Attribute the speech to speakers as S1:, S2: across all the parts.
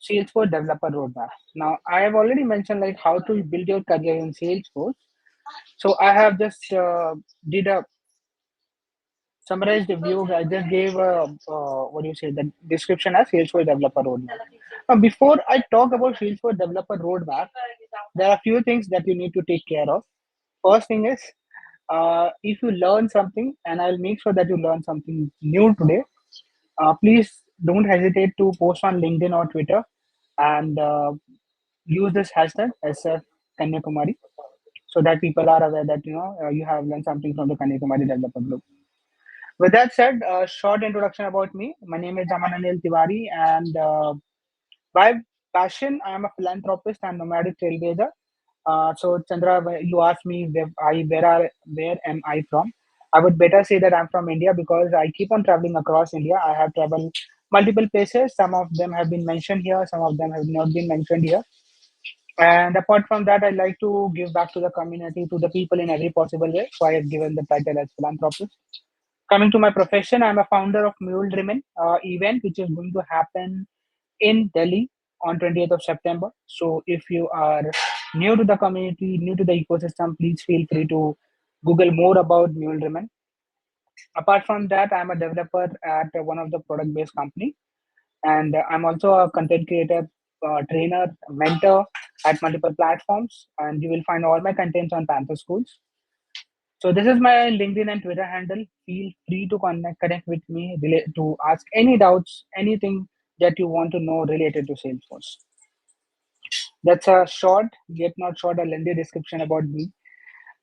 S1: Salesforce developer roadmap. Now, I have already mentioned like how to build your career in Salesforce. So I have just did a summarized view. I just gave a what do you say the description as Salesforce developer roadmap. Now, before I talk about Salesforce developer roadmap, there are a few things that you need to take care of. First thing is, if you learn something, and I'll make sure that you learn something new today. Please don't hesitate to post on LinkedIn or Twitter, and use this hashtag SF Kanyakumari, so that people are aware that you have learned something from the Kanyakumari developer group. With that said, a short introduction about me. My name is Aman Anil Tiwari, and by passion, I am a philanthropist and nomadic trailblazer. So, Chandra, you asked me where am I from? I would better say that I'm from India because I keep on traveling across India. I have traveled multiple places. Some of them have been mentioned here. Some of them have not been mentioned here. And apart from that, I like to give back to the community, to the people in every possible way. So I have given the title as philanthropist. Coming to my profession, I'm a founder of Mule Driven event, which is going to happen in Delhi on 20th of September. So if you are new to the community, new to the ecosystem, please feel free to Google more about Mule Driven. Apart from that, I'm a developer at one of the product-based company, and I'm also a content creator, trainer, mentor at multiple platforms. And you will find all my contents on Panther Schools. So this is my LinkedIn and Twitter handle. Feel free to connect with me to ask any doubts, anything that you want to know related to Salesforce. That's a short, yet not short, a lengthy description about me.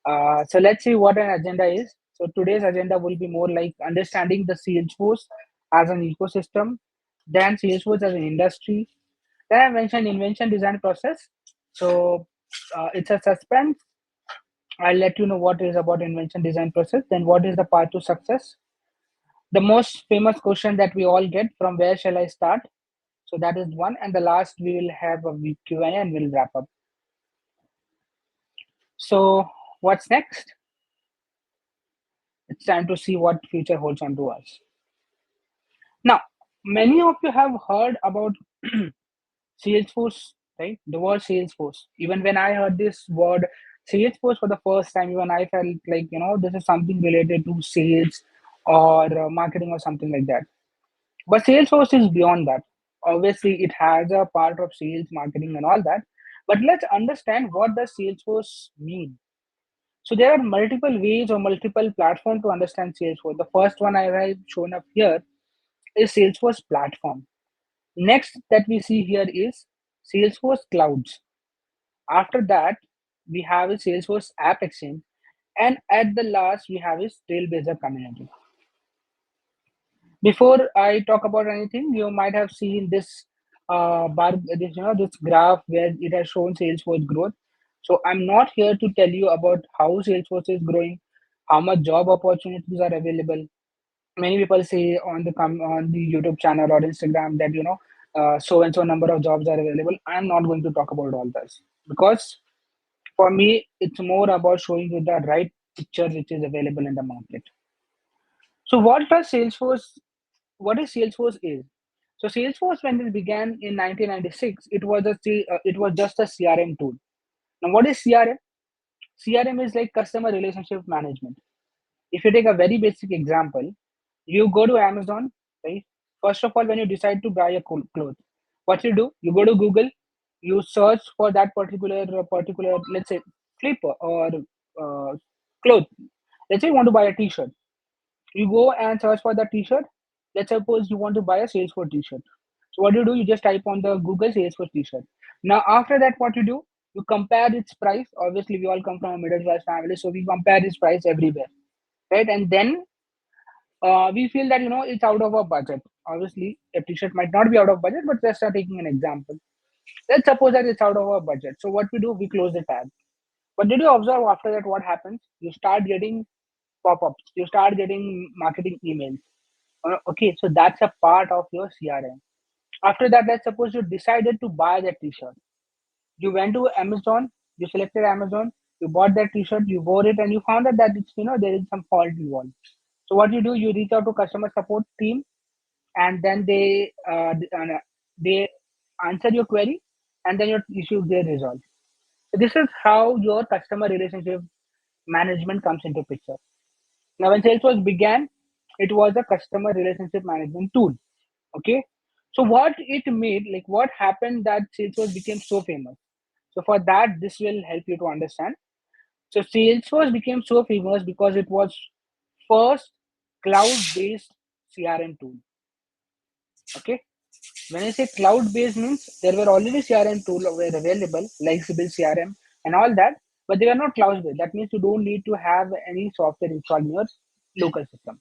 S1: So let's see what an agenda is. So today's agenda will be more like understanding the Salesforce as an ecosystem, then Salesforce as an industry. Then I mentioned invention design process. So it's a suspense. I'll let you know what is about invention design process. Then what is the path to success? The most famous question that we all get, from where shall I start? So that is one. And the last, we will have a Q&A and we'll wrap up. So what's next? It's time to see what future holds on to us. Now, many of you have heard about Salesforce, right? The word Salesforce. Even when I heard this word Salesforce for the first time, even I felt like, this is something related to sales or marketing or something like that. But Salesforce is beyond that. Obviously, it has a part of sales, marketing, and all that. But let's understand, what does Salesforce mean? So there are multiple ways or multiple platforms to understand Salesforce. The first one I have shown up here is Salesforce platform. Next that we see here is Salesforce clouds. After that, we have a Salesforce app exchange, and at the last we have a Trailblazer community. Before I talk about anything, you might have seen this this graph where it has shown Salesforce growth. So I'm not here to tell you about how Salesforce is growing, how much job opportunities are available. Many people say on the YouTube channel or Instagram that so and so number of jobs are available. I'm not going to talk about all this, because for me it's more about showing you the right picture which is available in the market. So what is Salesforce is? So Salesforce, when it began in 1996, it was just a CRM tool. Now what is CRM? CRM is like customer relationship management. If you take a very basic example, you go to Amazon, right? First of all, when you decide to buy a cloth, what you do, you go to Google, you search for that particular, let's say, slipper or cloth. Let's say you want to buy a T-shirt, you go and search for the T-shirt. Let's suppose you want to buy a Salesforce T-shirt. So what you do, you just type on the Google Salesforce T-shirt. Now after that, what you do, you compare its price. Obviously, we all come from a middle class family, so we compare its price everywhere, right? And then we feel that it's out of our budget. Obviously, a T-shirt might not be out of budget, but let's start taking an example. Let's suppose that it's out of our budget. So what we do, we close the tab. But did you observe after that what happens? You start getting pop-ups. You start getting marketing emails. Okay, so that's a part of your CRM. After that, let's suppose you decided to buy that T-shirt. You went to Amazon. You selected Amazon. You bought that T-shirt. You wore it, and you found out that it's there is some fault involved. So what you do, you reach out to customer support team, and then they answer your query, and then your issue get resolved. So this is how your customer relationship management comes into picture. Now, when Salesforce began, it was a customer relationship management tool. Okay, so what it made, like what happened that Salesforce became so famous. So for that, this will help you to understand. So Salesforce became so famous because it was first cloud-based CRM tool. Okay, when I say cloud-based means there were already CRM tools were available, like Sibyl CRM and all that, but they were not cloud-based. That means you don't need to have any software installed in your local system.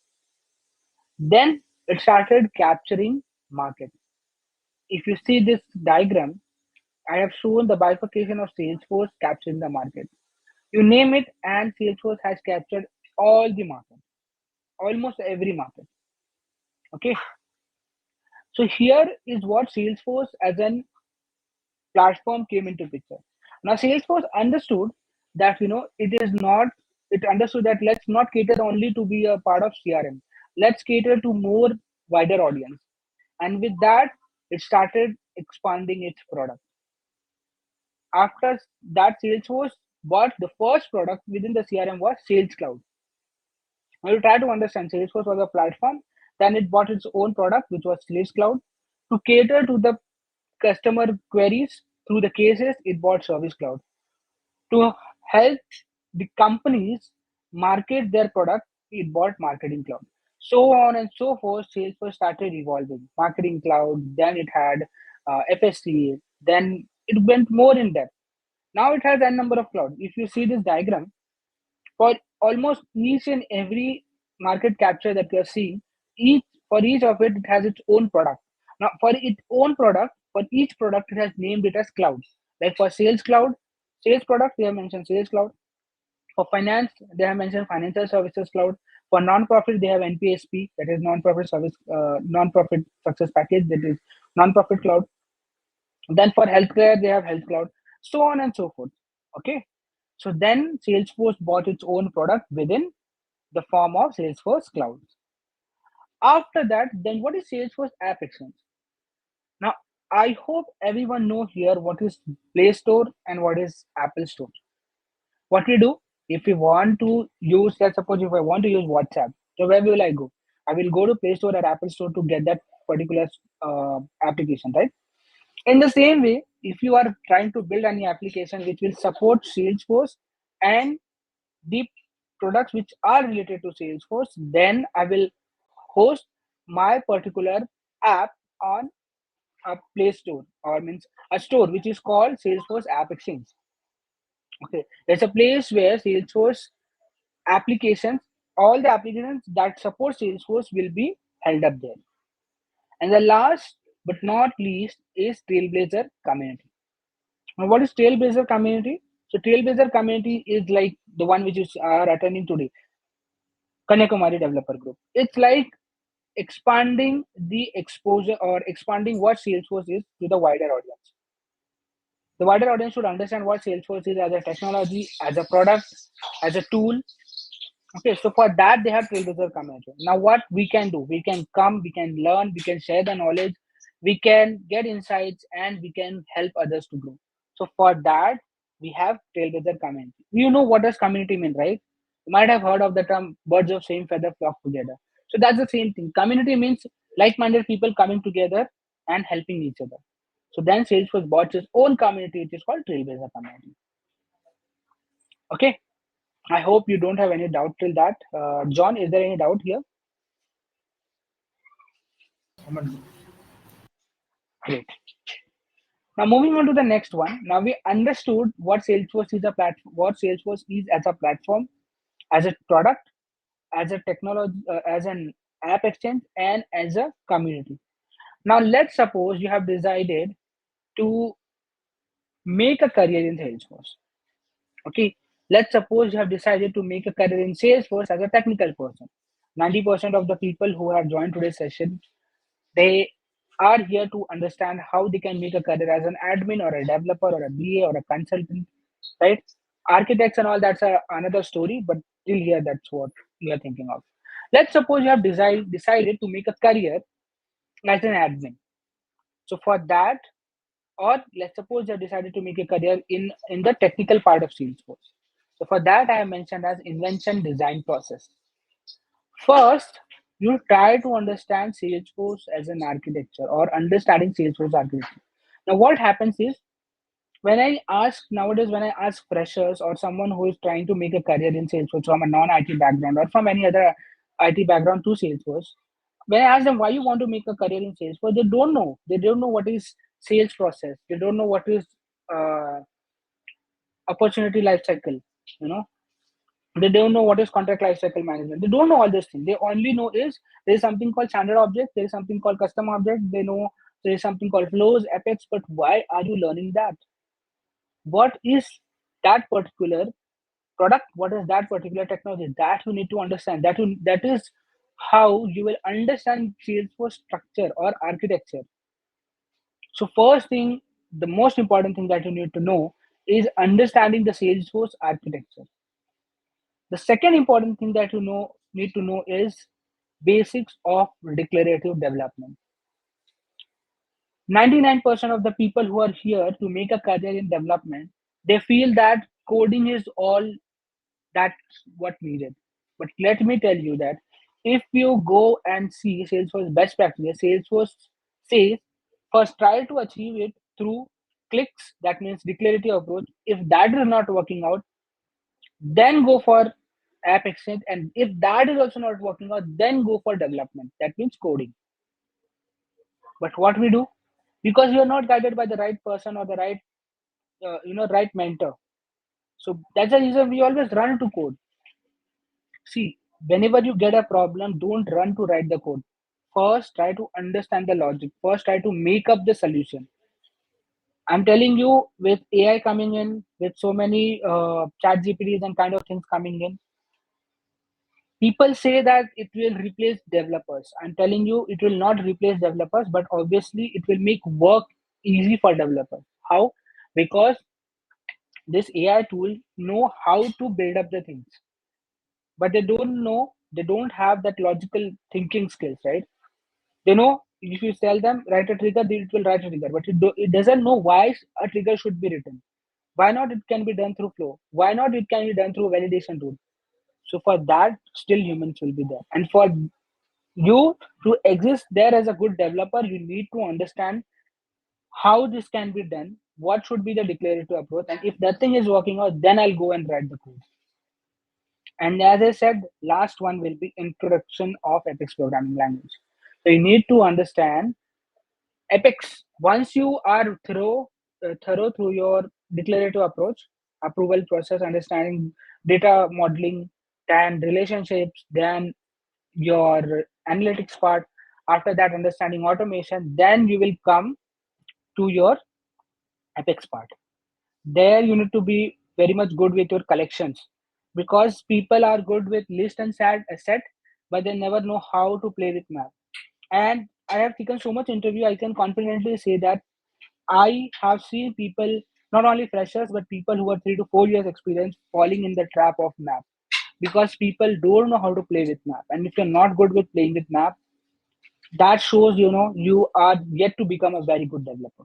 S1: Then it started capturing market. If you see this diagram, I have shown the bifurcation of Salesforce capturing the market. You name it, and Salesforce has captured all the market, almost every market. Okay, so here is what Salesforce as an platform came into picture. Now Salesforce understood that it is not. It understood that let's not cater only to be a part of CRM. Let's cater to more wider audience, and with that, it started expanding its product. After that, Salesforce bought the first product within the CRM was Sales Cloud. Now you try to understand Salesforce was a platform, then it bought its own product, which was Sales Cloud. To cater to the customer queries through the cases, it bought Service Cloud. To help the companies market their product, it bought Marketing Cloud. So on and so forth, Salesforce started evolving. Marketing Cloud, then it had FSC, then it went more in depth. Now it has n number of clouds. If you see this diagram, for almost each and every market capture that you are seeing, each of it has its own product. Now, for its own product, for each product, it has named it as clouds. Like for Sales Cloud, sales product, they have mentioned Sales Cloud. For finance, they have mentioned Financial Services Cloud. For non-profit, they have NPSP, that is non-profit success package, that is non-profit cloud. Then for healthcare, they have Health Cloud, so on and so forth. Okay. So then Salesforce bought its own product within the form of Salesforce Cloud. After that, then what is Salesforce App Exchange? Now, I hope everyone know here what is Play Store and what is Apple Store. What we do, if we want to use, let's suppose if I want to use WhatsApp, so where will I go? I will go to Play Store or Apple Store to get that particular application, right? In the same way, if you are trying to build any application which will support Salesforce and the products which are related to Salesforce, then I will host my particular app on a Play Store, or means a store which is called Salesforce App Exchange. Okay, it's a place where Salesforce applications, all the applications that support Salesforce will be held up there. And the last but not least is Trailblazer community. Now, what is Trailblazer community? So Trailblazer community is like the one which is are attending today, Kanyakumari Developer Group. It's like expanding the exposure or expanding what Salesforce is to the wider audience. The wider audience should understand what Salesforce is as a technology, as a product, as a tool. Okay, so for that they have Trailblazer community. Now what we can do, we can come, we can learn, we can share the knowledge, we can get insights, and we can help others to grow. So for that we have Trailblazer community. You know what does community mean, right? You might have heard of the term birds of same feather flock together. So that's the same thing. Community means like-minded people coming together and helping each other. So then Salesforce bought its own community, which is called Trailblazer community. Okay, I hope you don't have any doubt till that. John, is there any doubt here? Great. Now moving on to the next one. Now we understood what Salesforce is a platform, what Salesforce is as a platform, as a product, as a technology, as an app exchange, and as a community. Now let's suppose you have decided to make a career in Salesforce. Okay. Let's suppose you have decided to make a career in Salesforce as a technical person. 90% of the people who have joined today's session, they are here to understand how they can make a career as an admin or a developer or a BA or a consultant, right? Architects and all, that's another story, but till here, that's what you are thinking of. Let's suppose you have decided to make a career as an admin. So for that, or let's suppose they decided to make a career in the technical part of Salesforce. So for that, I have mentioned as invention design process. First, you try to understand Salesforce as an architecture or understanding Salesforce architecture. Now, what happens is when I ask freshers or someone who is trying to make a career in Salesforce from a non-IT background or from any other IT background to Salesforce, when I ask them why you want to make a career in Salesforce, they don't know. They don't know what is sales process. They don't know what is uh, opportunity life cycle. You know, they don't know what is contract lifecycle management. They don't know all these things. They only know is there is something called standard object, there is something called custom object. They know there is something called flows, Apex. But why are you learning that? What is that particular product? What is that particular technology? That you need to understand. That is how you will understand Salesforce structure or architecture. So first thing, the most important thing that you need to know is understanding the Salesforce architecture. The second important thing that you need to know is basics of declarative development. 99% of the people who are here to make a career in development, they feel that coding is all that's what needed. But let me tell you that if you go and see Salesforce best practices, Salesforce says first try to achieve it through clicks, that means declarative approach. If that is not working out, then go for app exchange, and if that is also not working out, then go for development, that means coding. But what we do, because we are not guided by the right person or the right mentor, so that's the reason we always run to code. See, whenever you get a problem, don't run to write the code. First try to understand the logic, first try to make up the solution. I'm telling you, with AI coming in, with so many chat gpts and kind of things coming in, people say that it will replace developers. I'm telling you, it will not replace developers, but obviously it will make work easy for developers. How? Because this AI tool know how to build up the things, but they don't have that logical thinking skills, right? They know if you tell them write a trigger, it will write a trigger, but it doesn't know why a trigger should be written. Why not it can be done through flow? Why not it can be done through validation tool? So for that, still humans will be there. And for you to exist there as a good developer, you need to understand how this can be done, what should be the declarative approach, and if that thing is working out, then I'll go and write the code. And as I said, last one will be introduction of Apex programming language. So you need to understand Apex. Once you are thorough through your declarative approach, approval process, understanding data modeling, then relationships, then your analytics part, after that understanding automation, then you will come to your Apex part. There you need to be very much good with your collections, because people are good with list and set, but they never know how to play with map. And I have taken so much interview, I can confidently say that I have seen people, not only freshers, but people who are 3 to 4 years experience falling in the trap of map, because people don't know how to play with map. And if you're not good with playing with map, that shows you are yet to become a very good developer.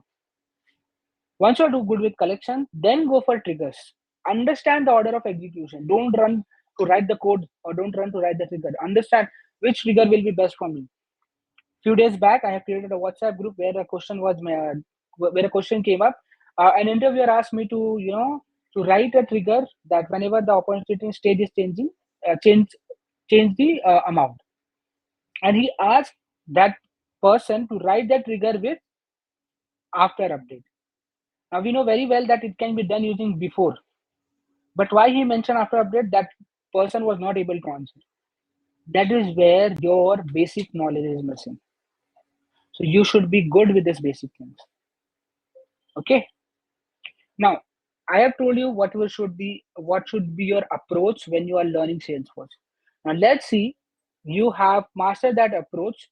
S1: Once you're too good with collection, then go for triggers. Understand the order of execution. Don't run to write the code or don't run to write the trigger. Understand which trigger will be best for me. Few days back, I have created a WhatsApp group where a question came up. An interviewer asked me to write a trigger that whenever the opportunity state is changing, change the amount, and he asked that person to write that trigger with after update. Now we know very well that it can be done using before, but why he mentioned after update, that person was not able to answer. That is where your basic knowledge is missing. So you should be good with this basic things. Okay. Now I have told you what should be your approach when you are learning Salesforce. Now let's see, you have mastered that approach.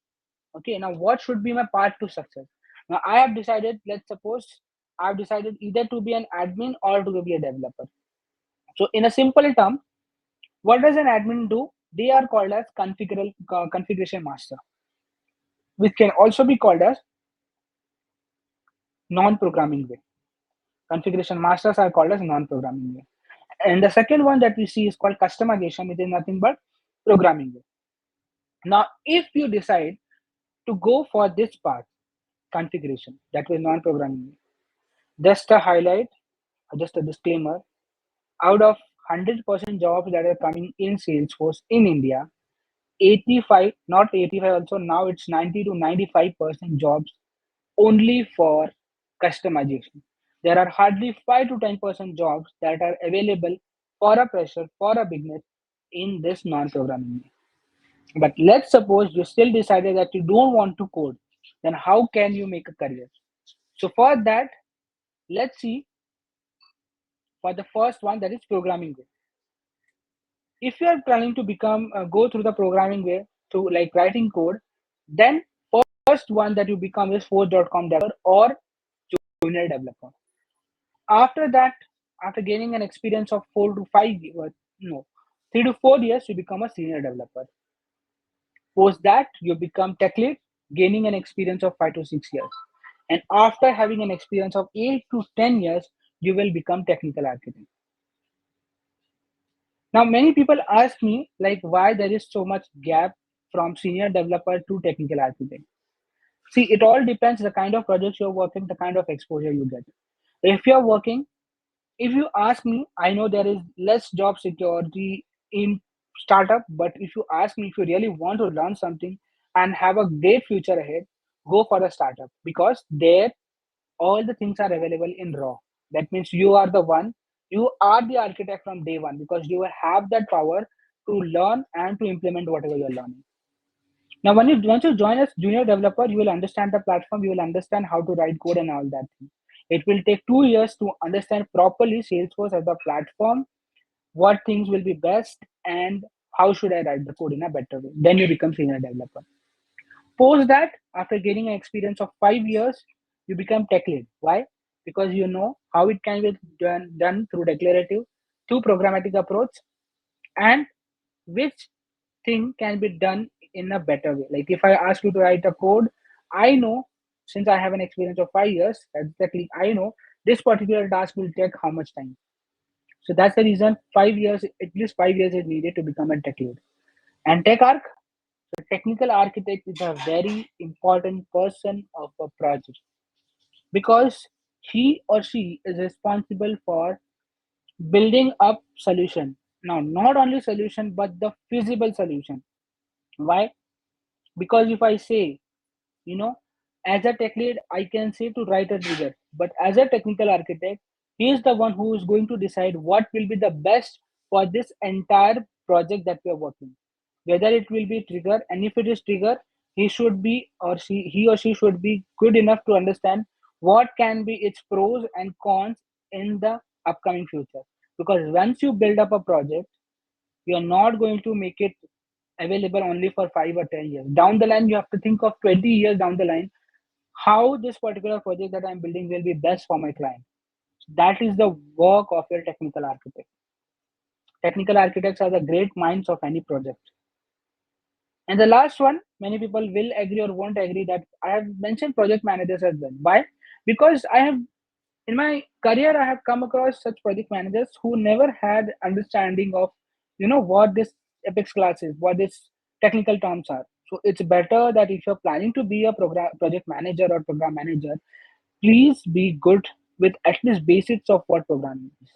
S1: Okay. Now what should be my path to success? Now I have decided. Let's suppose I've decided either to be an admin or to be a developer. So in a simple term, what does an admin do? They are called as configuration master, which can also be called as non-programming way. Configuration masters are called as non-programming way. And the second one that we see is called customization, which is nothing but programming way. Now, if you decide to go for this path, configuration, that was non-programming way, just a highlight, just a disclaimer, out of 100% jobs that are coming in Salesforce in India, 85, not 85 also, now it's 90 to 95% jobs only for customization. There are hardly 5 to 10% jobs that are available for a fresher, for a beginner in this non-programming. But let's suppose you still decided that you don't want to code, then how can you make a career? So for that, let's see for the first one, that is programming way. If you are planning to become go through the programming way to like writing code, then first one that you become is force.com developer or junior developer. After that, after gaining an experience of 4 to 5 years, no, 3 to 4 years, you become a senior developer. Post that, you become tech lead, gaining an experience of 5 to 6 years. And after having an experience of 8 to 10 years, you will become technical architect. Now, many people ask me like why there is so much gap from senior developer to technical architect. See, it all depends the kind of projects you're working, the kind of exposure you get. If you're working, if you ask me, I know there is less job security in startup, but if you ask me if you really want to learn something and have a great future ahead, go for a startup because there all the things are available in raw. That means you are the one, you are the architect from day one because you have that power to learn and to implement whatever you're learning. Now, when you once you join as junior developer, you will understand the platform, you will understand how to write code and all that thing. It will take 2 years to understand properly Salesforce as a platform, what things will be best, and how should I write the code in a better way. Then you become senior developer. Post that, after gaining an experience of 5 years, you become tech lead. Why? Because you know how it can be done through declarative, through programmatic approach, and which thing can be done in a better way. Like if I ask you to write a code, I know since I have an experience of 5 years, exactly I know this particular task will take how much time. So that's the reason 5 years, at least 5 years is needed to become a tech lead. And tech arc, the technical architect is a very important person of a project because he or she is responsible for building up solution. Now, not only solution, but the feasible solution. Why? Because if I say, you know, as a tech lead, I can say to write a trigger, but as a technical architect, he is the one who is going to decide what will be the best for this entire project that we are working, whether it will be trigger, and if it is trigger, he or she should be good enough to understand what can be its pros and cons in the upcoming future. Because once you build up a project, you're not going to make it available only for 5 or 10 years. Down the line, you have to think of 20 years down the line how this particular project that I'm building will be best for my client. That is the work of your technical architect. Technical architects are the great minds of any project. And the last one, many people will agree or won't agree that I have mentioned project managers as well. Why? Because I have in my career I have come across such project managers who never had understanding of what this apex class is, what this technical terms are. So it's better that if you're planning to be a project manager or program manager, please be good with at least basics of what programming is.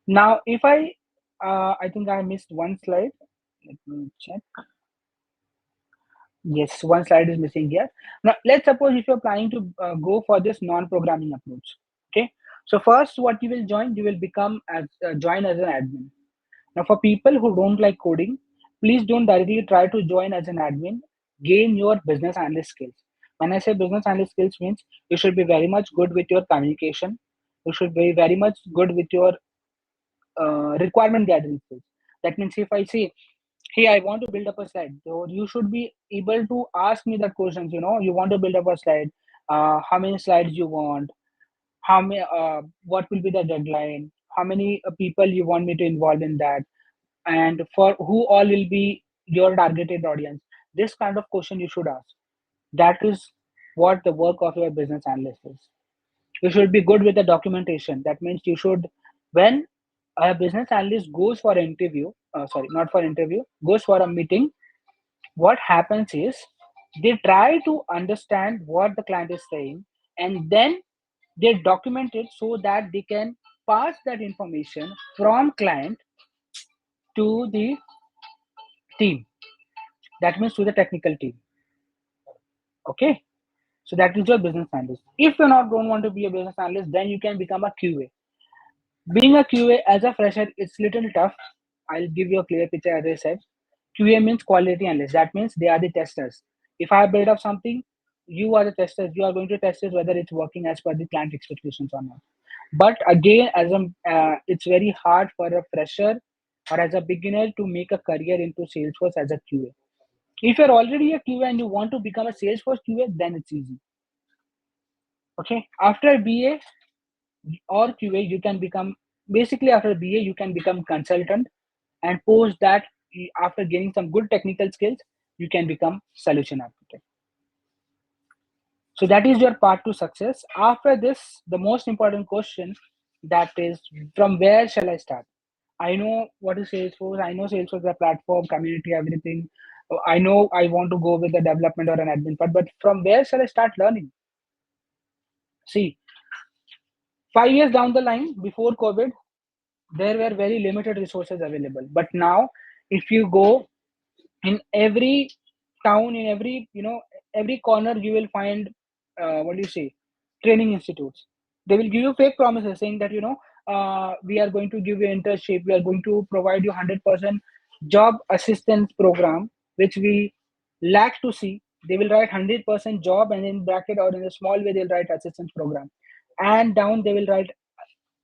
S1: Now if I think I missed one slide. Let me check. Yes, one slide is missing here. Now, let's suppose if you're planning to go for this non-programming approach. Okay. So first, what you will become as join as an admin. Now, for people who don't like coding, please don't directly try to join as an admin. Gain your business analyst skills. When I say business analyst skills means you should be very much good with your communication. You should be very much good with your requirement gathering skills. That means if I say, hey, I want to build up a slide, so you should be able to ask me that questions. You want to build up a slide, how many slides you want, how many what will be the deadline, how many people you want me to involve in that, and for who all will be your targeted audience. This kind of question you should ask. That is what the work of your business analyst is. You should be good with the documentation. That means you should, when a business analyst goes for an interview, sorry, not for interview, goes for a meeting, what happens is they try to understand what the client is saying, and then they document it so that they can pass that information from client to the team. That means to the technical team. Okay. So that is your business analyst. If you not don't want to be a business analyst, then you can become a QA. Being a QA as a fresher, it's little tough. I'll give you a clear picture as I said. QA means quality analyst. That means they are the testers. If I build up something, you are the testers. You are going to test it whether it's working as per the client expectations or not. But again, it's very hard for a fresher or as a beginner to make a career into Salesforce as a QA. If you're already a QA and you want to become a Salesforce QA, then it's easy. Okay. After BA or QA, you can become, basically after BA, you can become consultant, and post that, after gaining some good technical skills, you can become solution architect. So that is your path to success. After this, the most important question, that is, from where shall I start? I know what is Salesforce. I know Salesforce is a platform, community, everything. I know I want to go with the development or an admin part, but from where shall I start learning? See, 5 years down the line, before COVID, there were very limited resources available. But now, if you go in every town, in every, every corner, you will find, what do you say, training institutes. They will give you fake promises saying that, we are going to give you internship, we are going to provide you 100% job assistance program, which we lack to see. They will write 100% job, and in bracket or in a small way they'll write assistance program, and down they will write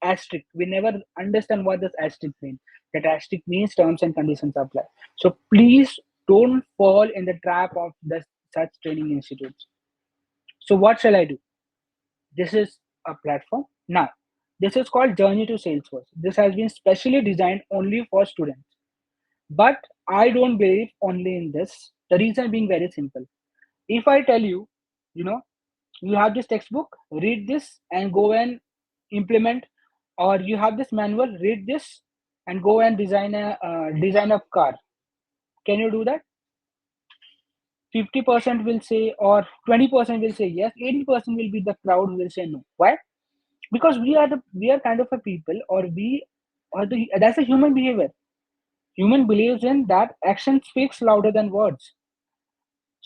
S1: asterisk. We never understand what this asterisk means. That asterisk means terms and conditions apply. So please don't fall in the trap of such training institutes. So what shall I do? This is a platform. Now, this is called Journey to Salesforce. This has been specially designed only for students. But I don't believe only in this. The reason being very simple. If I tell you, you know, you have this textbook, read this and go and implement, or you have this manual, read this and go and design a car. Can you do that? 50% will say, or 20% will say yes, 80% will be the crowd who will say no. Why? Because we are kind of a people, or we or the that's a human behavior. Human believes in that action speaks louder than words.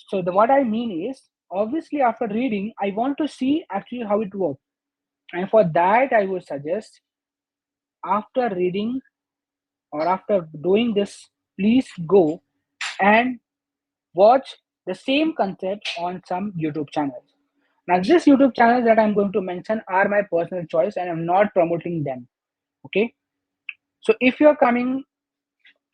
S1: So what I mean is, obviously after reading, I want to see actually how it works. And for that, I would suggest, after reading or after doing this, please go and watch the same concept on some YouTube channels. Now, these YouTube channels that I'm going to mention are my personal choice, and I'm not promoting them. Okay. So if you're coming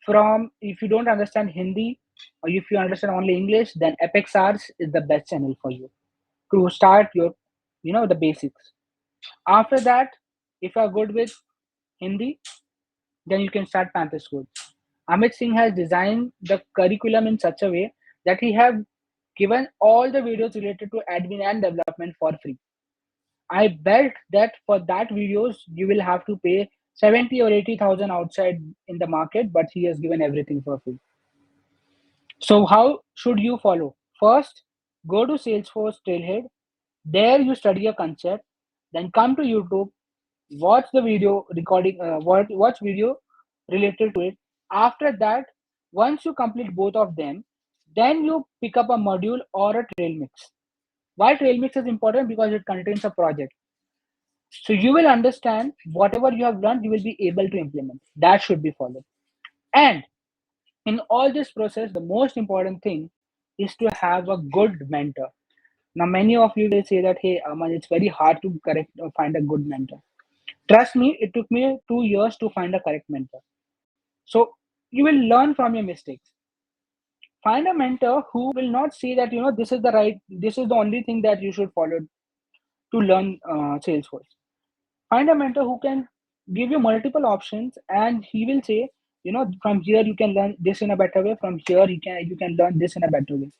S1: from, if you don't understand Hindi, or if you understand only English, then Apex Arts is the best channel for you to start your, the basics. After that, if you're good with Hindi, then you can start Panther School. Amit Singh has designed the curriculum in such a way that he have given all the videos related to admin and development for free. I bet that for that videos you will have to pay 70 or 80,000 outside in the market, but he has given everything for free. So how should you follow? First, go to Salesforce Trailhead. There you study a concept. Then come to YouTube, watch the video recording, watch video related to it. After that, once you complete both of them, then you pick up a module or a trail mix. Why trail mix is important? Because it contains a project. So you will understand whatever you have learned, you will be able to implement. That should be followed. And in all this process, the most important thing is to have a good mentor. Now, many of you will say that, hey, Aman, it's very hard to correct or find a good mentor. Trust me, it took me 2 years to find a correct mentor. So you will learn from your mistakes. Find a mentor who will not say that, this is the only thing that you should follow to learn Salesforce. Find a mentor who can give you multiple options, and he will say from here you can learn this in a better way, from here you can learn this in a better way.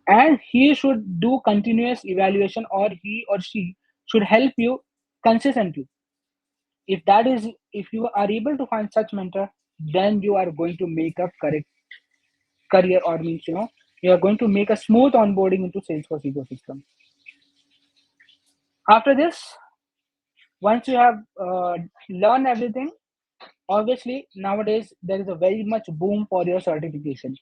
S1: And he should do continuous evaluation, or he or she should help you consistently. If you are able to find such mentor, then you are going to make a correct career, or means you are going to make a smooth onboarding into Salesforce ecosystem. After this, once you have learned everything, obviously nowadays there is a very much boom for your certification.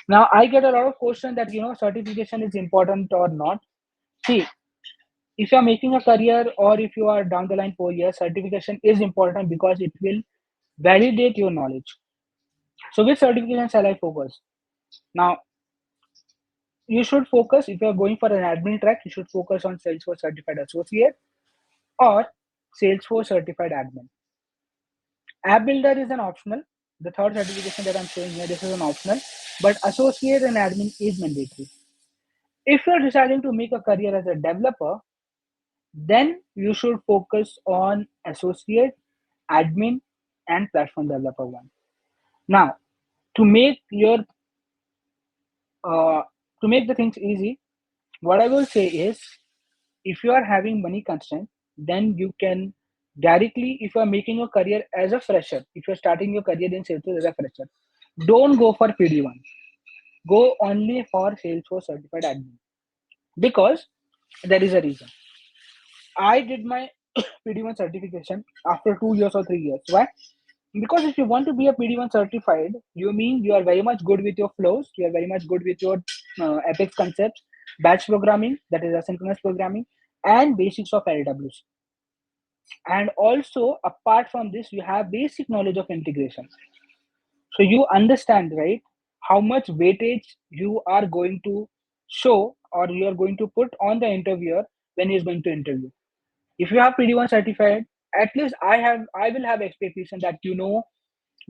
S1: Now I get a lot of questions that certification is important or not. See, if you are making a career, or if you are down the line 4 years, certification is important because it will validate your knowledge. So which certification shall I focus? Now you should focus, if you are going for an admin track, you should focus on Salesforce certified associate or Salesforce certified admin. App builder is an optional. The third certification that I'm showing here, this is an optional, but associate and admin is mandatory. If you're deciding to make a career as a developer, then you should focus on associate, admin, and platform developer one. Now, to make your uh, to make the things easy, what I will say is, if you are having money constraint, then you can directly, if you are making your career as a fresher, if you're starting your career in Salesforce as a fresher, don't go for PD1. Go only for Salesforce certified admin, because there is a reason. I did my PD1 certification after 2 years or 3 years. Why? Because if you want to be a PD1 certified, you mean you are very much good with your flows, you are very much good with your Apex concepts, batch programming, that is asynchronous programming, and basics of LWC. And also, apart from this, you have basic knowledge of integration. So you understand, right, how much weightage you are going to show, or you are going to put on the interviewer when he is going to interview. If you have PD1 certified, at least I will have expectation that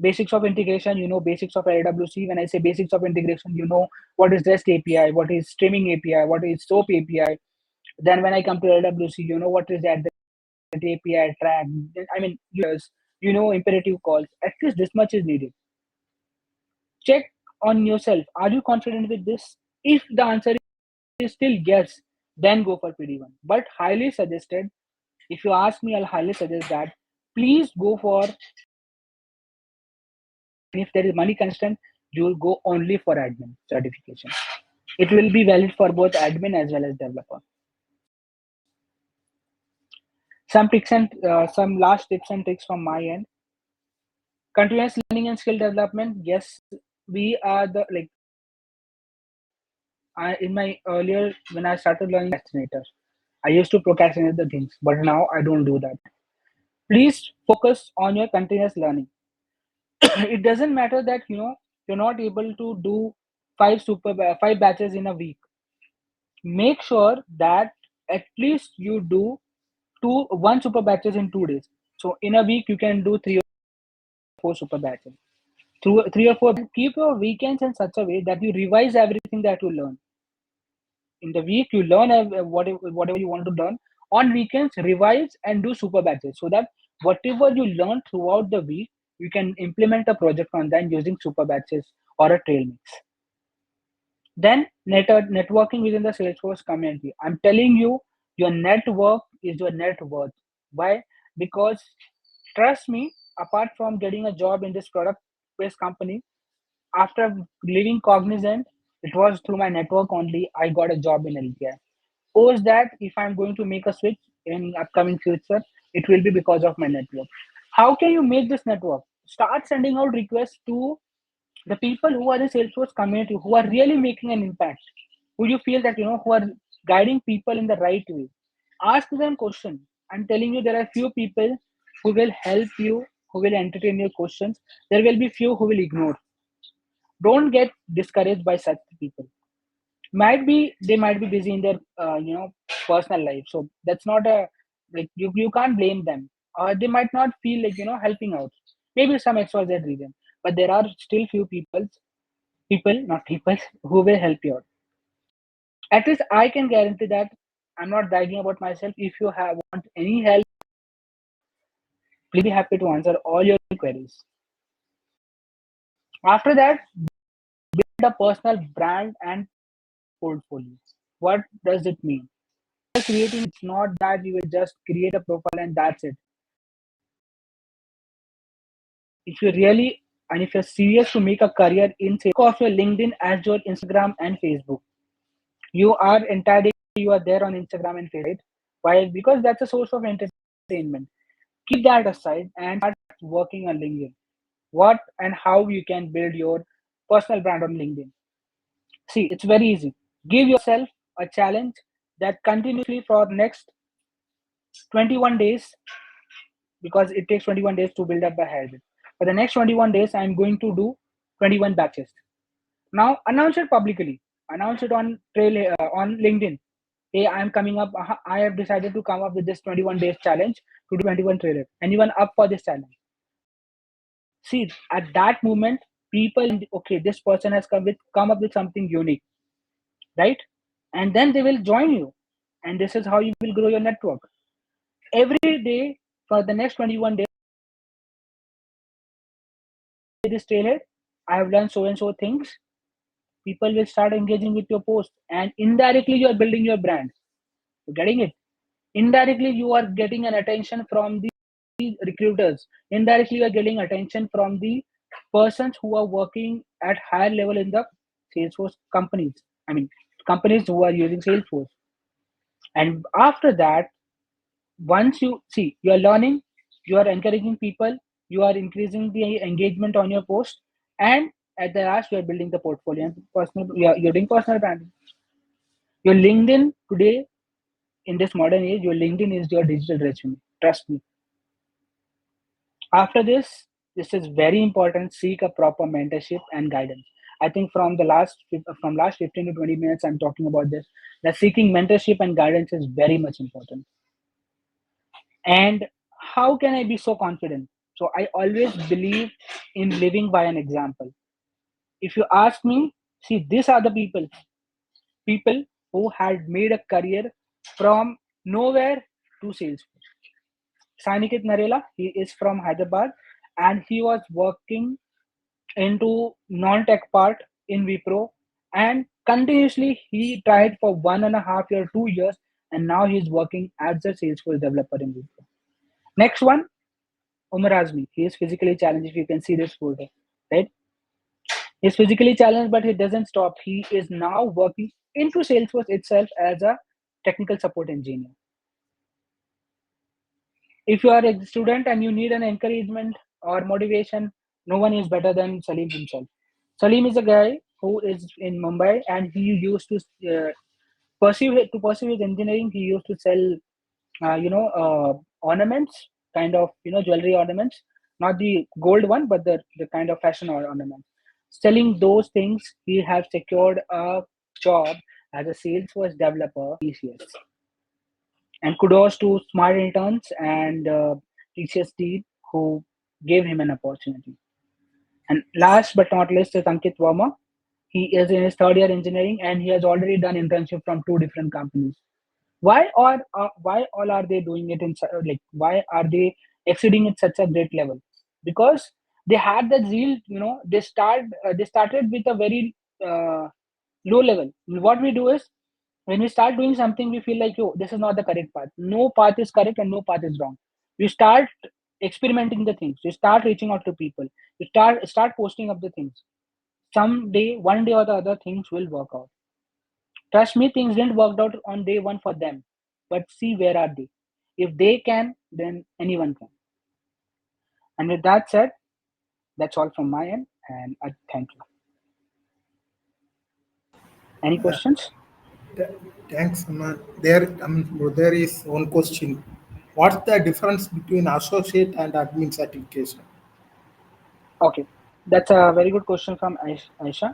S1: basics of integration, basics of LWC. When I say basics of integration, what is REST API, what is streaming API, what is SOAP API. Then when I come to LWC, what is that API track. I mean, imperative calls. At least this much is needed. Check on yourself. Are you confident with this? If the answer is still yes, then go for PD1. But highly suggested, if you ask me, I'll highly suggest that please go for, if there is money constraint, you will go only for admin certification. It will be valid for both admin as well as developer. Some last tips and tricks from my end. Continuous learning and skill development. Yes, we are the like. In my earlier, when I started learning procrastinator, I used to procrastinate the things, but now I don't do that. Please focus on your continuous learning. It doesn't matter that you're not able to do five batches in a week. Make sure that at least you do one super batches in 2 days. So in a week you can do 3 or 4 super batches. Through 3 or 4, keep your weekends in such a way that you revise everything that you learn. In the week you learn whatever you want to learn. On weekends, revise and do super batches, so that whatever you learn throughout the week, you can implement a project on that using super batches or a trail mix. Then networking within the Salesforce community. I'm telling you, your network is your net worth. Why? Because trust me, apart from getting a job in this product based company, after leaving Cognizant, it was through my network only I got a job in LTI. Post that, if I'm going to make a switch in upcoming future, it will be because of my network. How can you make this network? Start sending out requests to the people who are in Salesforce community, who are really making an impact, who you feel that who are guiding people in the right way. Ask them question. I'm telling you, there are few people who will help you, who will entertain your questions. There will be few who will ignore. Don't get discouraged by such people. They might be busy in their personal life, so that's not a, like, you can't blame them. Or they might not feel like helping out, maybe some XYZ reason, but there are still few people, not people, who will help you out. At least I can guarantee that. I'm not bragging about myself. If you have want any help, please be happy to answer all your queries. After that, build a personal brand and portfolio. What does it mean? Creating, it's not that you will just create a profile and that's it. If you really and if you're serious to make a career in sales, think of your LinkedIn as your Instagram and Facebook. You are entirely you are there on Instagram and Facebook. Right? Why? Because that's a source of entertainment. Keep that aside and start working on LinkedIn. What and how you can build your personal brand on LinkedIn. See, it's very easy. Give yourself a challenge that continuously for next 21 days, because it takes 21 days to build up a habit. For the next 21 days, I'm going to do 21 batches. Now announce it publicly. Announce it on on LinkedIn. Hey, I'm coming up. I have decided to come up with this 21 days challenge to do 21 trailer. Anyone up for this challenge? See, at that moment, people, okay, this person has come up with something unique, right? And then they will join you, and this is how you will grow your network. Every day for the next 21 days, this trailhead, I have done so and so things. People will start engaging with your post, and indirectly you are building your brand. You're getting it. Indirectly, you are getting an attention from the recruiters. Indirectly, you are getting attention from the persons who are working at higher level in the Salesforce companies. I mean, companies who are using Salesforce. And after that, once you see, you are learning, you are encouraging people, you are increasing the engagement on your post, and at the last, you are building the portfolio and personal. You're doing personal branding. Your LinkedIn today in this modern age, your LinkedIn is your digital resume. Trust me. After this is very important. Seek a proper mentorship and guidance. I think from last 15 to 20 minutes, I'm talking about this. That seeking mentorship and guidance is very much important. And how can I be so confident? So I always believe in living by an example. If you ask me, see, these are the people who had made a career from nowhere to sales. Saniket Narela, he is from Hyderabad, and he was working into non-tech part in Wipro, and continuously he tried for 1.5 year, 2 years, and now he's working as a Salesforce developer in Wipro. Next one, Umar Azmi. He is physically challenged. If you can see this photo, right? He's physically challenged, but he doesn't stop. He is now working into Salesforce itself as a technical support engineer. If you are a student and you need an encouragement or motivation, no one is better than Salim himself. Salim is a guy who is in Mumbai, and he used to pursue his engineering. He used to sell, ornaments, kind of jewelry ornaments, not the gold one, but the kind of fashion ornaments. Selling those things, he has secured a job as a Salesforce developer. TCS. And kudos to Smart Interns and TCS team who gave him an opportunity. And last but not least is Ankit Verma. He is in his third year engineering, and he has already done internship from two different companies. Why all are they doing it in like why are they exceeding at such a great level? Because they had that zeal. They started with a very low level. What we do is, when we start doing something, we feel like, yo, this is not the correct path. No path is correct and no path is wrong. You start experimenting the things. You start reaching out to people. You start posting up the things. Someday, one day or the other, things will work out. Trust me, things didn't work out on day one for them. But see, where are they? If they can, then anyone can. And with that said, that's all from my end, and I thank you. Any questions?
S2: Th- Thanks, Aman. There is one question. What's the difference between associate and admin certification?
S1: Okay, that's a very good question from Aisha.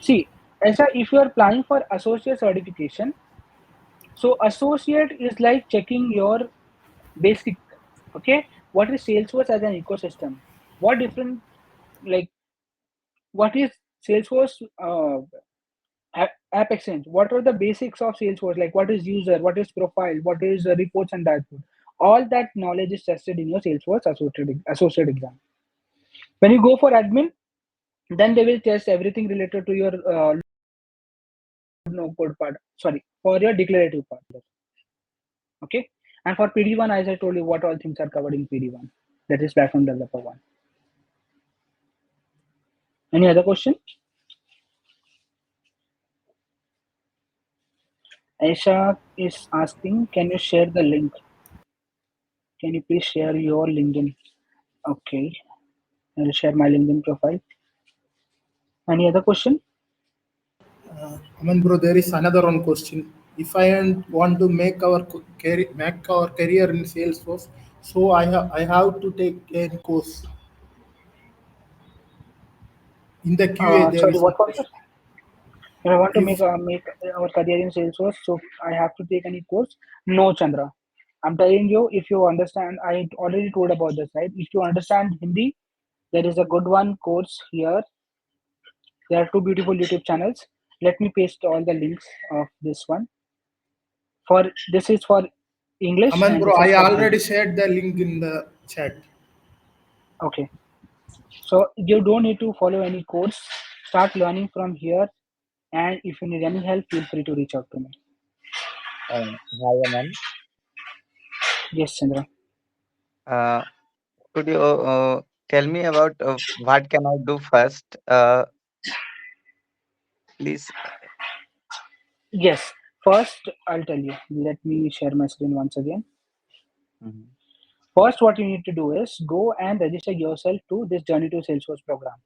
S1: See, Aisha, if you are planning for associate certification, so associate is like checking your basic. Okay, what is Salesforce as an ecosystem? What different, like, what is Salesforce app exchange? What are the basics of Salesforce? Like, what is user? What is profile? What is reports and dashboard? All that knowledge is tested in your Salesforce associate exam. When you go for admin, Then they will test everything related to your no code part. Sorry, for your declarative part. Okay. And for PD1, as I told you, what all things are covered in PD1. That is platform developer one. Any other question? Aisha is asking, can you share the link? Can you please share your LinkedIn? Okay, I'll share my LinkedIn profile. Any other question?
S2: Aman bro, there is another one question. If want to make our career in Salesforce, so I have to take a course. In the QA, there
S1: Sorry,
S2: is one
S1: what was it?
S2: question.
S1: If I want to
S2: If
S1: make our career in Salesforce, so I have to take any course? No, Chandra. I'm telling you, if you understand, I already told about this, right? If you understand Hindi, there is a good one course here. There are two beautiful YouTube channels. Let me paste all the links of this one. For this is for English
S2: Aman
S1: and
S2: bro,
S1: this is
S2: I
S1: for
S2: already
S1: Hindi.
S2: shared the link in the chat.
S1: Okay. So you don't need to follow any course. Start learning from here. And if you need any help, feel free to reach out to me.
S3: Hi, Aman.
S1: Yes, Chandra.
S3: Uh, could you tell me about what can I do first? Please.
S1: Yes. First, I'll tell you. Let me share my screen once again.
S3: Mhm.
S1: First, what you need to do is go and register yourself to this Journey to Salesforce program.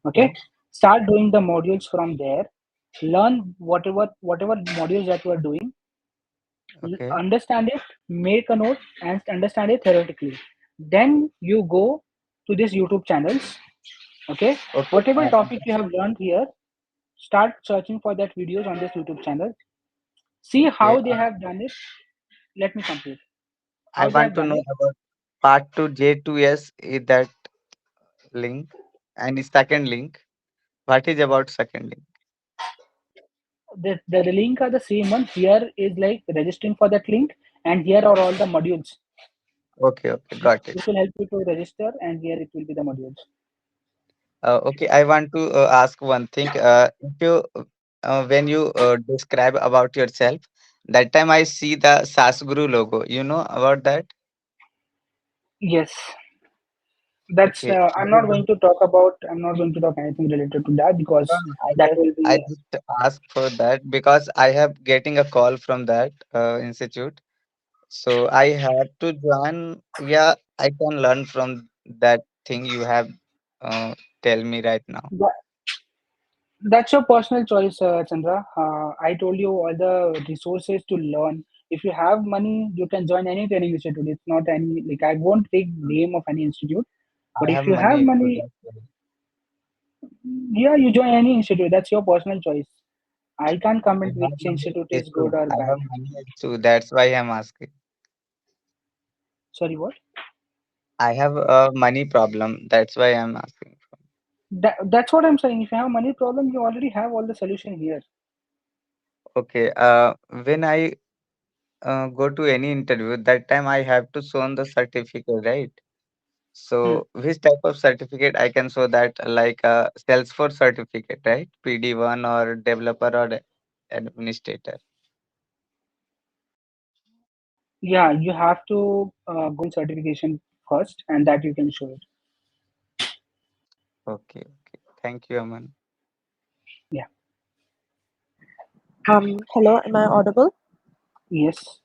S1: Okay.
S3: Okay.
S1: Start doing the modules from there. Learn whatever modules that you are doing.
S3: Okay.
S1: Understand it, make a note, and understand it theoretically. Then you go to these YouTube channels. Okay.
S3: Okay.
S1: Whatever topic you have learned here, start searching for that videos on this YouTube channel. See
S3: Okay.
S1: how they have done it. Let me complete.
S3: I
S1: How they
S3: want
S1: have
S3: to
S1: done
S3: know
S1: it.
S3: about part 2 J2S is that link and the second link. What is about second link?
S1: The link are the same one. Here is like registering for that link, and here are all the modules.
S3: Okay. Okay. Got it.
S1: This will help you to register, and here it will be the modules.
S3: Okay. I want to ask one thing. If you when you describe about yourself, that time I see the SAS Guru logo. You know about that?
S1: Yes, that's.
S3: Okay.
S1: I'm not going to talk about. I'm not going to talk anything related to that
S3: No,
S1: because
S3: no,
S1: that will
S3: I
S1: be.
S3: just ask for that because I have getting a call from that institute. So I have to join. Yeah, I can learn from that thing you have uh, tell me right now.
S1: That's your personal choice, Chandra. I told you all the resources to learn. If you have money, you can join any training institute. It's not any like I won't take name of any institute, but
S3: I
S1: if
S3: have
S1: you have
S3: money issue.
S1: money, yeah, you join any institute. That's your personal choice. I can't
S3: I
S1: comment
S3: have
S1: which
S3: money
S1: institute is
S3: issue.
S1: good or
S3: I
S1: bad.
S3: have money issue. That's why I'm asking.
S1: Sorry, what?
S3: I have a money problem. That's why I'm asking.
S1: That's what I'm saying. If you have money problem, you already have all the solution here.
S3: Okay. When I go to any interview, that time I have to show the certificate, right?
S1: Hmm.
S3: So which type of certificate I can show that like a Salesforce certificate, right? PD1 or developer or administrator.
S1: Yeah, you have to go certification first, and that you can show it.
S3: Okay, okay. Thank you, Aman.
S1: Yeah.
S4: Hello, am I audible?
S1: Yes.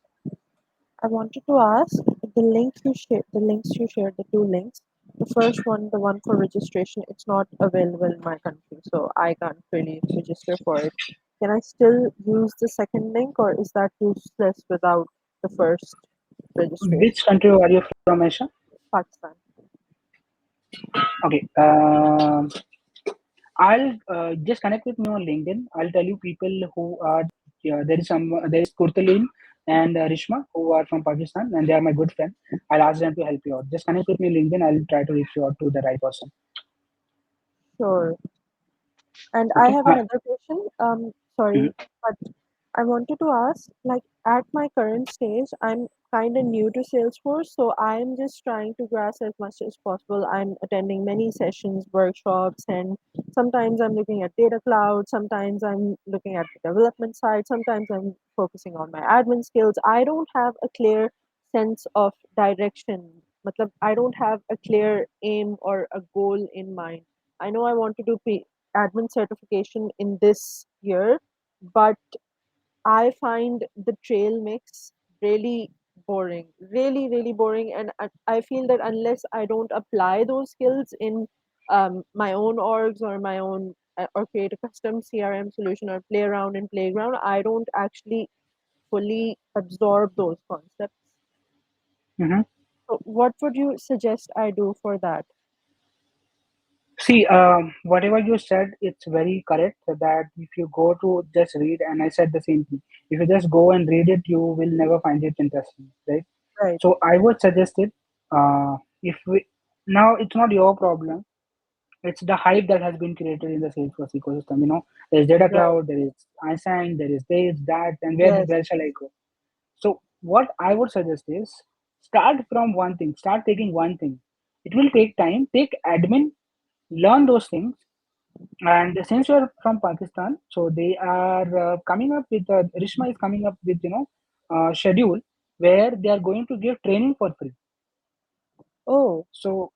S4: I wanted to ask the links you shared, the two links. The first one, the one for registration, it's not available in my country, so I can't really register for it. Can I still use the second link, or is that useless without the first registration?
S1: Which country are you from, Aisha?
S4: Pakistan.
S1: Okay. I'll just connect with me on LinkedIn. I'll tell you people who are there is Kurtaleen and Rishma who are from Pakistan and they are my good friend. I'll ask them to help you out. Just connect with me on LinkedIn. I'll try to reach you out to the right person.
S4: Sure. And I
S1: Okay.
S4: have another question.
S1: Mhm.
S4: Sorry, but I wanted to ask, like, at my current stage, I'm kind of new to Salesforce, so I'm just trying to grasp as much as possible. I'm attending many sessions, workshops, and sometimes I'm looking at data cloud, sometimes I'm looking at the development side, sometimes I'm focusing on my admin skills. I don't have a clear sense of direction. Matlab, I don't have a clear aim or a goal in mind. I know I want to do admin certification in this year, but I find the trail mix really boring, really, really boring. And I feel that unless I don't apply those skills in my own orgs or my own, or create a custom CRM solution or play around in Playground, I don't actually fully absorb those concepts.
S1: Mhm.
S4: So, what would you suggest I do for that?
S1: See, whatever you said, it's very correct that if you go to just read, and I said the same thing, if you just go and read it, you will never find it interesting, right?
S4: Right,
S1: So I would suggest it. If we now, it's not your problem. It's the hype that has been created in the Salesforce ecosystem. There's Data
S4: right,
S1: Cloud, there is Einstein, there is this, that, and
S4: yes,
S1: where shall I go? So what I would suggest is start from one thing. Start taking one thing. It will take time. Take admin, learn those things. And since you're from Pakistan, so they are coming up with Rishma is coming up with schedule where they are going to give training for free.
S4: oh,
S1: So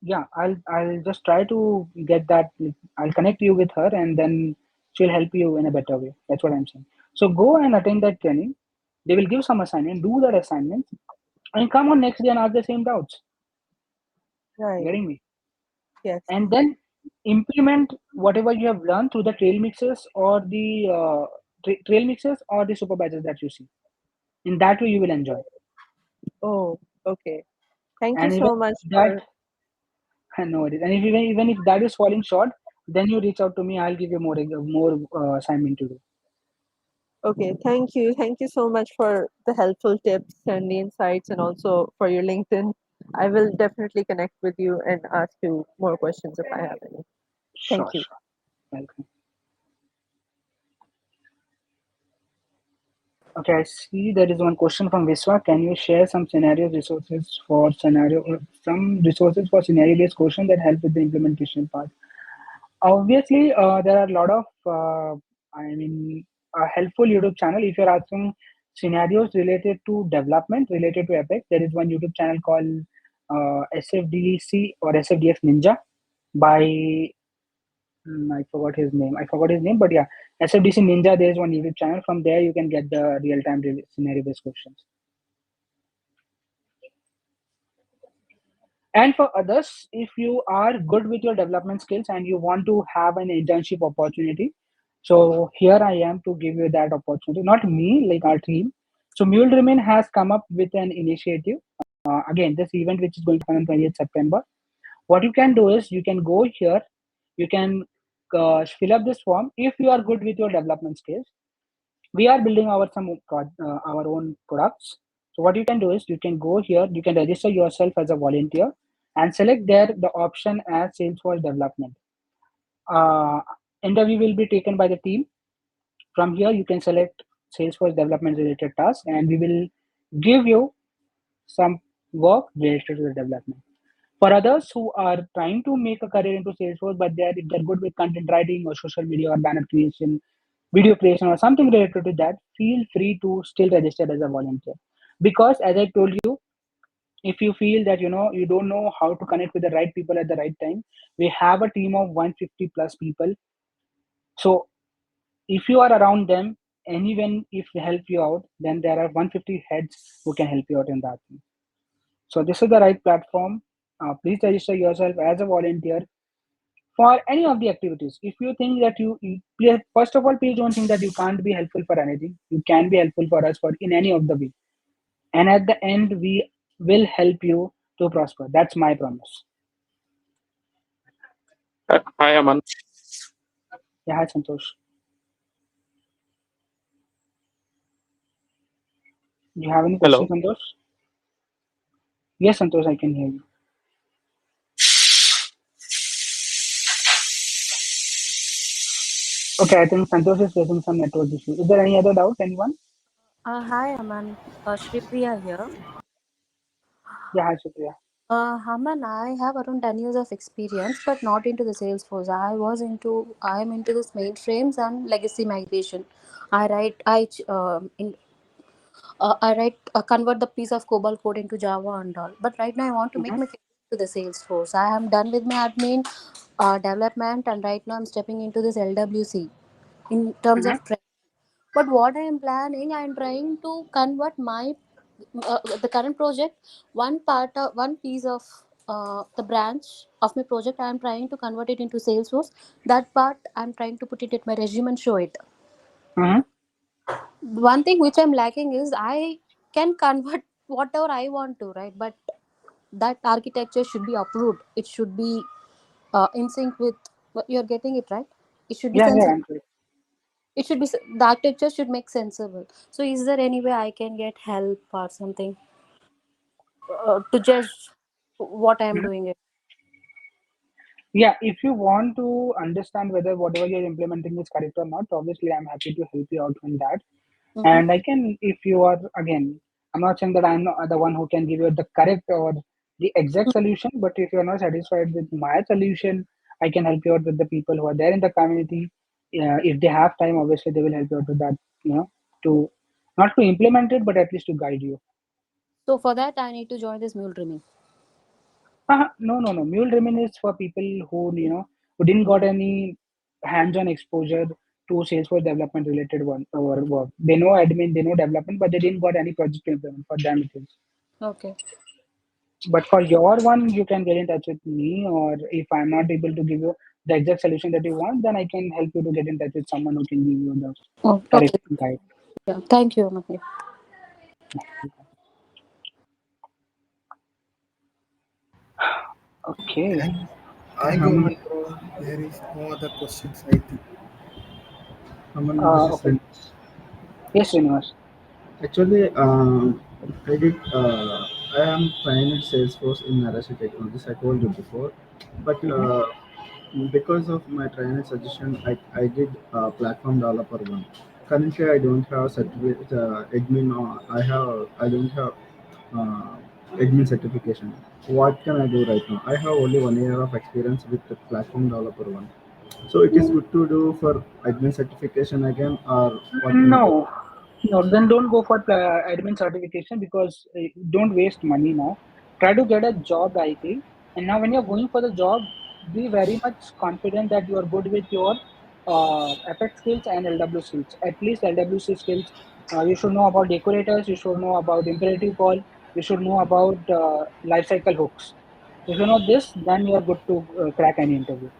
S1: yeah, I'll just try to get that. I'll connect you with her, and then she'll help you in a better way. That's what I'm saying. So go and attend that training. They will give some assignment, do that assignment, and come on next day and ask the same doubts. You
S4: right,
S1: getting me?
S4: yes.
S1: And then implement whatever you have learned through the trail mixes or the supervisors that you see. In that way, you will enjoy.
S4: Oh, okay. Thank you
S1: And even
S4: so much
S1: that,
S4: for.
S1: no worries. And if even if that is falling short, then you reach out to me. I'll give you more assignment to do.
S4: Okay, thank you. Thank you so much for the helpful tips and the insights, and also for your LinkedIn. I will definitely connect with you and ask you more questions if I have any. Thank
S1: Sure,
S4: you.
S1: sure. Welcome. Okay, I see there is one question from Viswa. Can you share some resources for scenario-based question that help with the implementation part? Obviously, there are a lot of, a helpful YouTube channel. If you're asking scenarios related to development, related to Epic, there is one YouTube channel called SFDC or SFDX Ninja by I forgot his name. But yeah, SFDC Ninja. There is one YouTube channel. From there, you can get the real-time scenario-based questions. And for others, if you are good with your development skills and you want to have an internship opportunity, so here I am to give you that opportunity. Not me, like our team. So Mule Remain has come up with an initiative. Again, this event which is going to happen on 28th September. What you can do is you can go here, you can fill up this form if you are good with your development skills. We are building our own products. So what you can do is you can go here, you can register yourself as a volunteer and select there the option as Salesforce development. Uh, Interview will be taken by the team. From here, you can select Salesforce development related tasks, and we will give you some work related to the development. For others who are trying to make a career into Salesforce, but if they're good with content writing or social media or banner creation, video creation or something related to that, feel free to still register as a volunteer. Because as I told you, if you feel that you don't know how to connect with the right people at the right time, we have a team of 150 plus people. So if you are around them, anyone if they help you out, then there are 150 heads who can help you out in that thing. So this is the right platform. Please register yourself as a volunteer for any of the activities. If you think that first of all, please don't think that you can't be helpful for anything. You can be helpful for us for in any of the way. And at the end, we will help you to prosper. That's my promise.
S5: Hi, Aman.
S1: Yeah, hi, Santosh. Do you have any
S5: Hello.
S1: questions, Santosh? Yes, Santosh, I can hear you. Okay, I think Santosh is facing some network issue. Is there any other doubt, anyone?
S5: Hi, Aman. Shripriya here.
S1: Yeah, hi, Supriya.
S5: Aman, I have around 10 years of experience, but not into the Salesforce. I am into this mainframes and legacy migration. I write, I, ch- in, I write, convert the piece of COBOL code into Java and all. But right now, I want to make
S1: Mm-hmm.
S5: my career to the Salesforce. I am done with my admin development, and right now I'm stepping into this LWC in terms
S1: Mm-hmm.
S5: of training. But what I am planning, I am trying to convert my the current project, one piece of the branch of my project. I am trying to convert it into Salesforce. That part I am trying to put it at my resume and show it.
S1: Mm-hmm.
S5: One thing which I'm lacking is I can convert whatever I want to, right? But that architecture should be approved. It should be in sync with what you're getting it right. It should be
S1: Yeah, yeah,
S5: sensible.
S1: I'm good.
S5: It should be the architecture should make sensible. So is there any way I can get help or something to judge what I am
S1: Mhm.
S5: doing it?
S1: Yeah, if you want to understand whether whatever you're implementing is correct or not, obviously I'm happy to help you out on that.
S5: Mm-hmm.
S1: And I can, if you are, again, I'm not saying that I'm not the one who can give you the correct or the exact solution, but if you're not satisfied with my solution, I can help you out with the people who are there in the community. If they have time, obviously they will help you out with that, to not to implement it, but at least to guide you.
S5: So for that, I need to join this mule trimming.
S1: No, no, no. Mule Remain is for people who didn't got any hands-on exposure to Salesforce development related one or work. They know admin, they know development, but they didn't got any project to implement. For them, it is.
S5: Okay.
S1: But for your one, you can get in touch with me, or if I'm not able to give you the exact solution that you want, then I can help you to get in touch with someone who can give you the
S5: Oh,
S1: correct
S5: okay.
S1: guide.
S5: Yeah. Thank you, Aman. Yeah.
S1: Okay.
S2: Thank, thank you,
S1: Um,
S2: Aman bro. There is no other questions, I think. Aman, this is
S1: okay. Yes, Srinivas.
S6: Actually, I did. I am trained in Salesforce in Narasi Technologies. I told you before, but
S1: Mm-hmm.
S6: because of my trainer suggestion, I did platform developer one. Currently, I don't have certificate admin. Or I don't have uh, admin certification. What can I do right now? I have only 1 year of experience with the platform developer one. So it is good to do for admin certification again, or what can I do?
S1: No, no, then don't go for admin certification because don't waste money now. Try to get a job IT. And now, when you're going for the job, be very much confident that you are good with your FX skills and LW skills. At least LWC skills, you should know about decorators, you should know about imperative call, you should know about lifecycle hooks. If you know this, then you are good to crack any interview.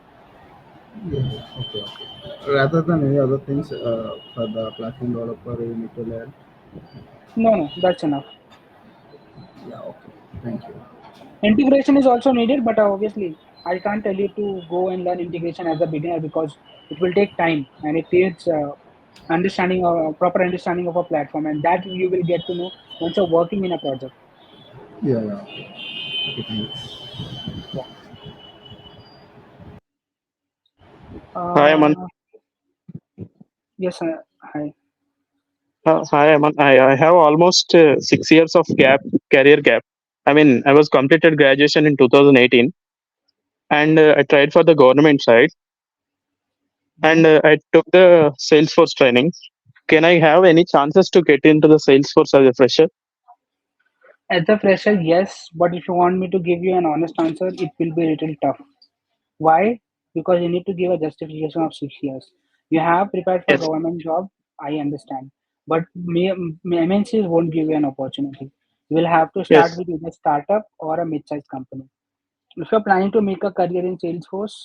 S6: Yeah, okay, okay. Rather than any other things for the platform developer, you need to learn.
S1: No, no, that's enough.
S6: Yeah, okay. Thank you.
S1: Integration is also needed, but obviously, I can't tell you to go and learn integration as a beginner because it will take time and it needs understanding or proper understanding of a platform, and that you will get to know once you're working in a project.
S6: Yeah, yeah, okay. Okay, thanks.
S1: Yeah.
S7: Hi, Aman.
S1: Uh, yes. Hi.
S7: Hi, Aman. I have almost 6 years of career gap. I mean, I was completed graduation in 2018, and I tried for the government side,
S1: Mhm.
S7: and I took the Salesforce training. Can I have any chances to get into the Salesforce as a fresher?
S1: As a fresher, yes, but if you want me to give you an honest answer, it will be a little tough. Why? Because you need to give a justification of 6 years. You have prepared for
S7: Yes,
S1: government job, I understand. But MNCs won't give you an opportunity. You will have to start
S7: yes,
S1: with either startup or a mid-sized company. If you're planning to make a career in Salesforce,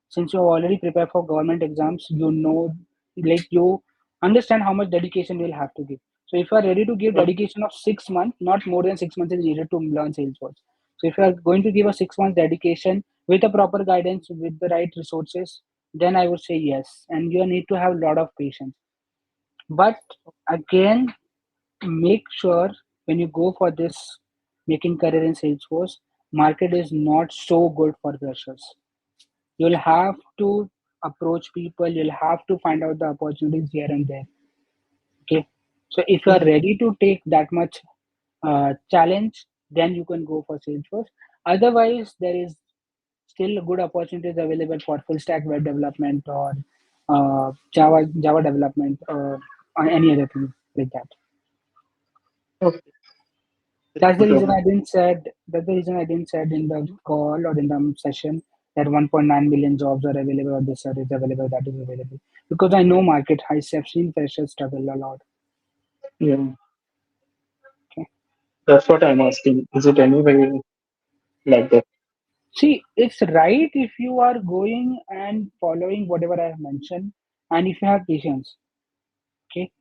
S1: since you already prepared for government exams, you understand how much dedication you'll have to give. So if you are ready to give
S7: uh,
S1: dedication of 6 months, not more than 6 months is needed to learn Salesforce. So if you are going to give a 6 month dedication with a proper guidance, with the right resources, then I would say yes. And you need to have a lot of patience. But again, make sure when you go for this making career in Salesforce, market is not so good for freshers. You'll have to approach people. You'll have to find out the opportunities here and there. Okay, so if you are ready to take that much challenge, then you can go for Salesforce. Otherwise, there is still good opportunities available for full stack web development or Java development or any other thing like that.
S7: Okay.
S1: That's the
S7: Good,
S1: reason
S7: Aman.
S1: I didn't said. That's the reason I didn't said in the call or in the session that 1.9 million jobs are available or this is available, that is available. Because I know market. I have seen freshers struggle a lot.
S7: Yeah,
S1: Okay.
S7: that's what I'm asking. Is it anyway like that?
S1: See, it's right if you are going and following whatever I have mentioned, and if you have patience. Okay.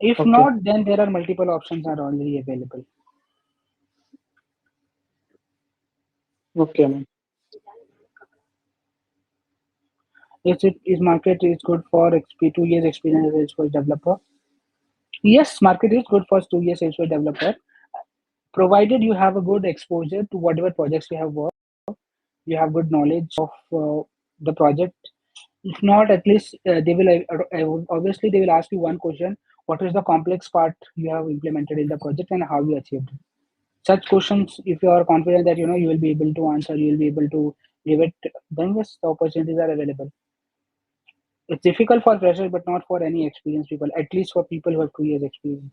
S1: If
S7: Okay.
S1: not, then there are multiple options are already available.
S7: Okay, Aman.
S1: Is market is good for 2 years experience as Salesforce developer? Yes, market is good for 2 years Salesforce developer, provided you have a good exposure to whatever projects you have worked. You have good knowledge of the project. If not, at least they will obviously they will ask you one question: what is the complex part you have implemented in the project and how you achieved it? Such questions, if you are confident that you will be able to answer, you will be able to give it, then yes, the opportunities are available. It's difficult for freshers, but not for any experienced people. At least for people who have 2 years experience.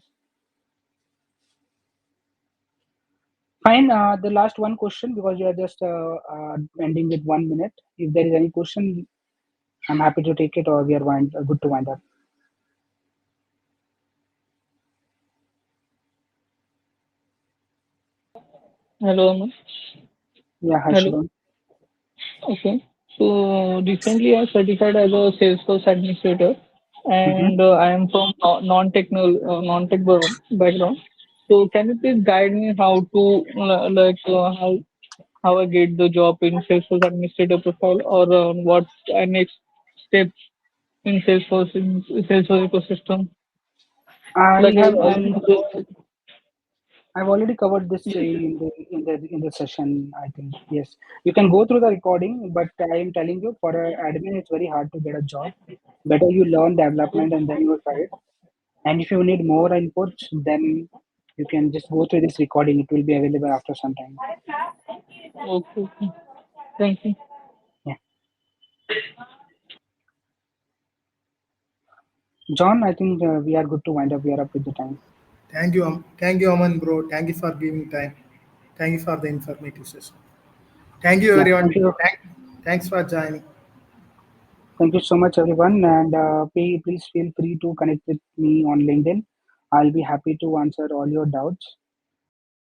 S1: Fine. The last one question because you are just ending with 1 minute. If there is any question, I'm happy to take it, or we are good to wind up.
S8: Hello, Aman.
S1: Yeah, hi,
S8: Hello.
S1: Shubham.
S8: Okay. So recently I certified as a Salesforce administrator,
S1: Mm-hmm.
S8: and I am from non-tech background. So can you please guide me how to how I get the job in Salesforce administrator profile, or what I next steps in Salesforce ecosystem?
S1: I
S8: Like
S1: have
S8: I
S1: already I've already covered this in the session. I think yes, you can go through the recording, but I am telling you, for an admin, it's very hard to get a job. Better you learn development and then you try it. And if you need more inputs, then you can just go through this recording. It will be available after some time.
S8: okay, okay. Thank you.
S1: Yeah, John, I think we are good to wind up. We are up with the time.
S2: Thank you, Aman, bro. Thank you for giving time. Thank you for the informative session. Thank you,
S1: Yeah,
S2: everyone.
S1: thank you.
S2: Thanks for joining.
S1: Thank you so much, everyone. And please feel free to connect with me on LinkedIn. I'll be happy to answer all your doubts.